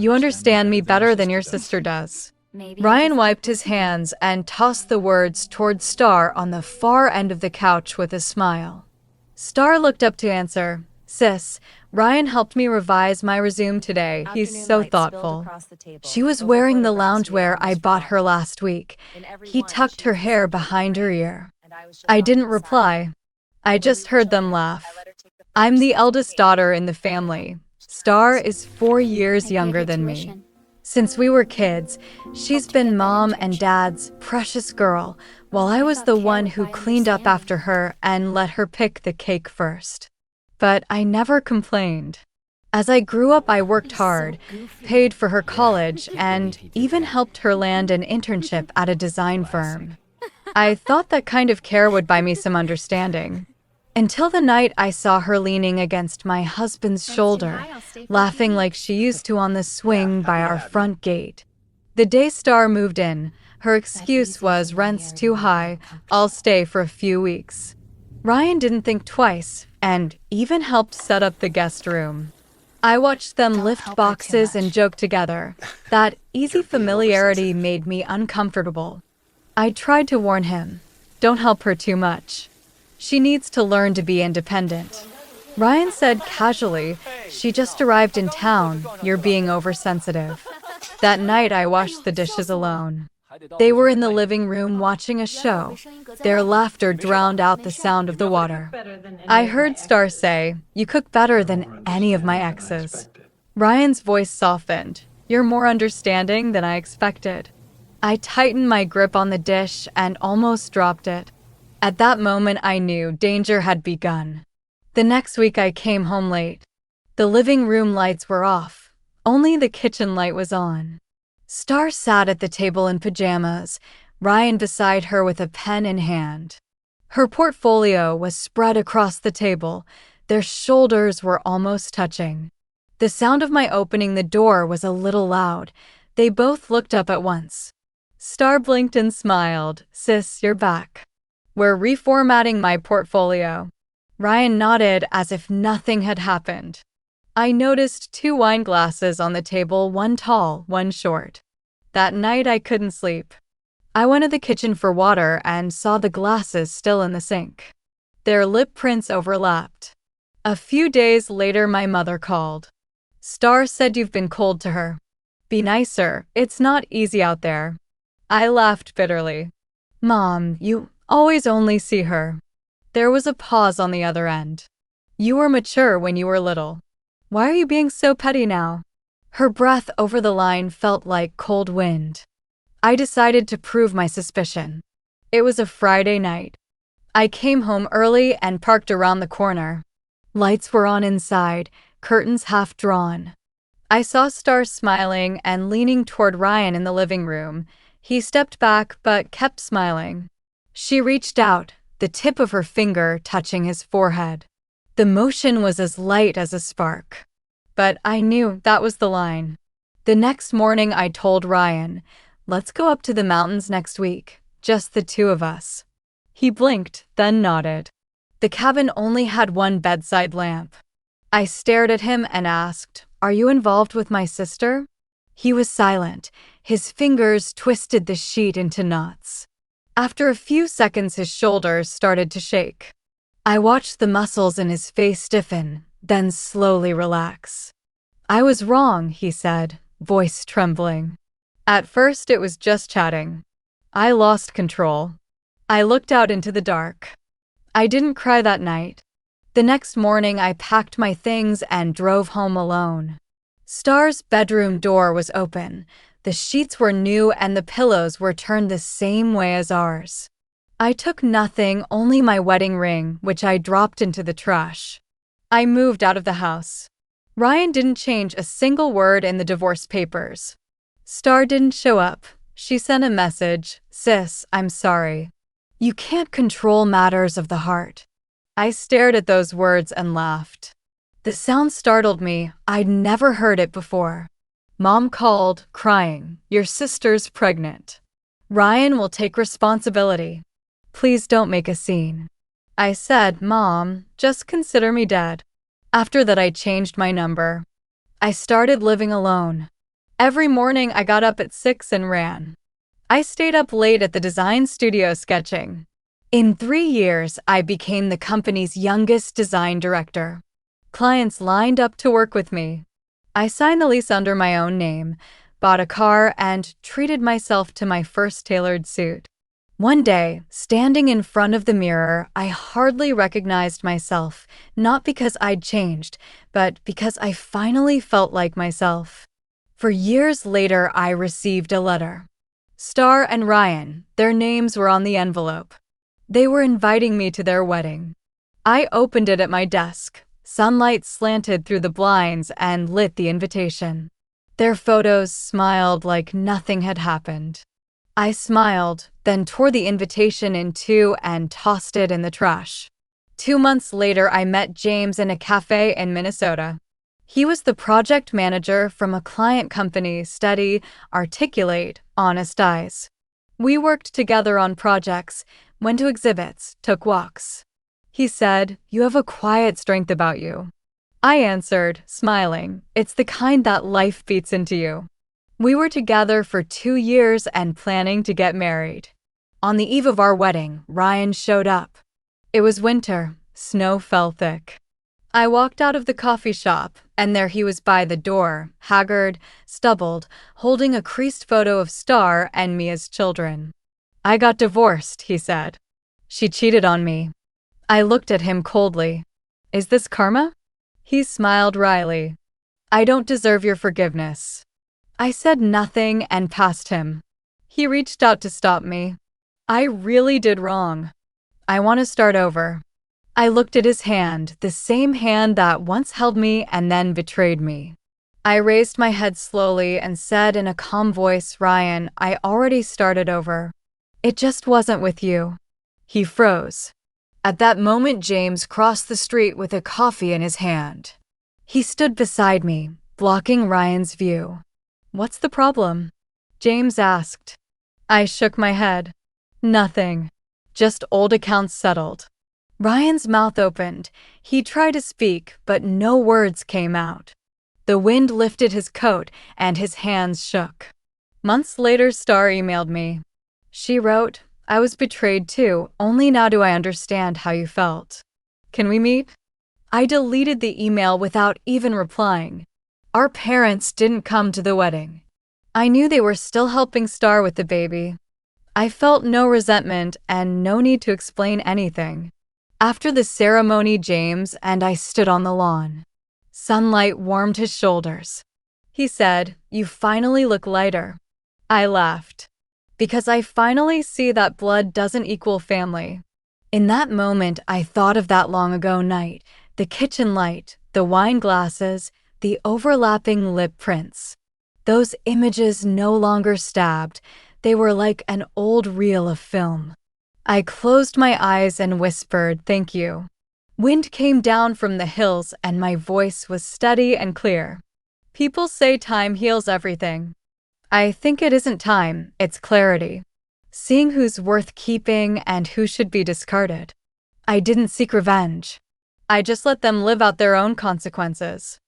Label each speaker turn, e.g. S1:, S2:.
S1: You understand me better than your sister does. Ryan wiped his hands and tossed the words toward Star on the far end of the couch with a smile. Star looked up to answer. Sis, Ryan helped me revise my resume today. He's so thoughtful. She was wearing the loungewear I bought her last week. He tucked her hair behind her ear. I didn't reply. I just heard them laugh. I'm the eldest daughter in the family. Star is 4 years younger than me. Since we were kids, she's been Mom and Dad's precious girl, while I was the one who cleaned up after her and let her pick the cake first. But I never complained. As I grew up, I worked hard, paid for her college, and even helped her land an internship at a design firm. I thought that kind of care would buy me some understanding. Until the night I saw her leaning against my husband's shoulder, laughing like she used to on the swing by our front gate. The day Star moved in, her excuse was rent's too high, I'll stay for a few weeks. Ryan didn't think twice, and even helped set up the guest room. I watched them lift boxes and joke together. That easy familiarity made me uncomfortable. I tried to warn him, don't help her too much. She needs to learn to be independent. Ryan said casually, she just arrived in town, you're being oversensitive. That night I washed the dishes alone. They were in the living room watching a show. Their laughter drowned out the sound of the water. I heard Star say, you cook better than any of my exes. Ryan's voice softened. You're more understanding than I expected. I tightened my grip on the dish and almost dropped it. At that moment, I knew danger had begun. The next week, I came home late. The living room lights were off. Only the kitchen light was on. Star sat at the table in pajamas, Ryan beside her with a pen in hand. Her portfolio was spread across the table. Their shoulders were almost touching. The sound of my opening the door was a little loud. They both looked up at once. Star blinked and smiled. Sis, you're back. We're reformatting my portfolio. Ryan nodded as if nothing had happened. I noticed 2 wine glasses on the table, one tall, one short. That night I couldn't sleep. I went to the kitchen for water and saw the glasses still in the sink. Their lip prints overlapped. A few days later my mother called. Star said you've been cold to her. Be nicer, it's not easy out there. I laughed bitterly. Mom, you always only see her. There was a pause on the other end. You were mature when you were little. Why are you being so petty now? Her breath over the line felt like cold wind. I decided to prove my suspicion. It was a Friday night. I came home early and parked around the corner. Lights were on inside, curtains half drawn. I saw Star smiling and leaning toward Ryan in the living room. He stepped back but kept smiling. She reached out, the tip of her finger touching his forehead. The motion was as light as a spark. But I knew that was the line. The next morning I told Ryan, let's go up to the mountains next week, just the 2 of us. He blinked, then nodded. The cabin only had one bedside lamp. I stared at him and asked, are you involved with my sister? He was silent. His fingers twisted the sheet into knots. After a few seconds, his shoulders started to shake. I watched the muscles in his face stiffen, then slowly relax. I was wrong, he said, voice trembling. At first, it was just chatting. I lost control. I looked out into the dark. I didn't cry that night. The next morning, I packed my things and drove home alone. Star's bedroom door was open. The sheets were new and the pillows were turned the same way as ours. I took nothing, only my wedding ring, which I dropped into the trash. I moved out of the house. Ryan didn't change a single word in the divorce papers. Star didn't show up. She sent a message, Sis, I'm sorry. You can't control matters of the heart. I stared at those words and laughed. The sound startled me. I'd never heard it before. Mom called, crying, your sister's pregnant. Ryan will take responsibility. Please don't make a scene. I said, Mom, just consider me dead. After that, I changed my number. I started living alone. Every morning I got up at 6 and ran. I stayed up late at the design studio sketching. In 3 years, I became the company's youngest design director. Clients lined up to work with me. I signed the lease under my own name, bought a car, and treated myself to my first tailored suit. One day, standing in front of the mirror, I hardly recognized myself, not because I'd changed, but because I finally felt like myself. For years later, I received a letter. Star and Ryan, their names were on the envelope. They were inviting me to their wedding. I opened it at my desk. Sunlight slanted through the blinds and lit the invitation. Their photos smiled like nothing had happened. I smiled, then tore the invitation in two and tossed it in the trash. 2 months later, I met James in a cafe in Minnesota. He was the project manager from a client company, steady, articulate, honest eyes. We worked together on projects, went to exhibits, took walks. He said, "You have a quiet strength about you." I answered, smiling, "It's the kind that life beats into you." We were together for 2 years and planning to get married. On the eve of our wedding, Ryan showed up. It was winter. Snow fell thick. I walked out of the coffee shop, and there he was by the door, haggard, stubbled, holding a creased photo of Star and me as children. "I got divorced," he said. "She cheated on me." I looked at him coldly. "Is this karma?" He smiled wryly. "I don't deserve your forgiveness." I said nothing and passed him. He reached out to stop me. "I really did wrong. I want to start over." I looked at his hand, the same hand that once held me and then betrayed me. I raised my head slowly and said in a calm voice, "Ryan, I already started over. It just wasn't with you." He froze. At that moment, James crossed the street with a coffee in his hand. He stood beside me, blocking Ryan's view. "What's the problem?" James asked. I shook my head. "Nothing. Just old accounts settled." Ryan's mouth opened. He tried to speak, but no words came out. The wind lifted his coat, and his hands shook. Months later, Star emailed me. She wrote, "I was betrayed too, only now do I understand how you felt. Can we meet?" I deleted the email without even replying. Our parents didn't come to the wedding. I knew they were still helping Star with the baby. I felt no resentment and no need to explain anything. After the ceremony, James and I stood on the lawn. Sunlight warmed his shoulders. He said, "You finally look lighter." I laughed. Because I finally see that blood doesn't equal family. In that moment, I thought of that long ago night, the kitchen light, the wine glasses, the overlapping lip prints. Those images no longer stabbed. They were like an old reel of film. I closed my eyes and whispered, "Thank you." Wind came down from the hills and my voice was steady and clear. People say time heals everything. I think it isn't time, it's clarity. Seeing who's worth keeping and who should be discarded. I didn't seek revenge. I just let them live out their own consequences.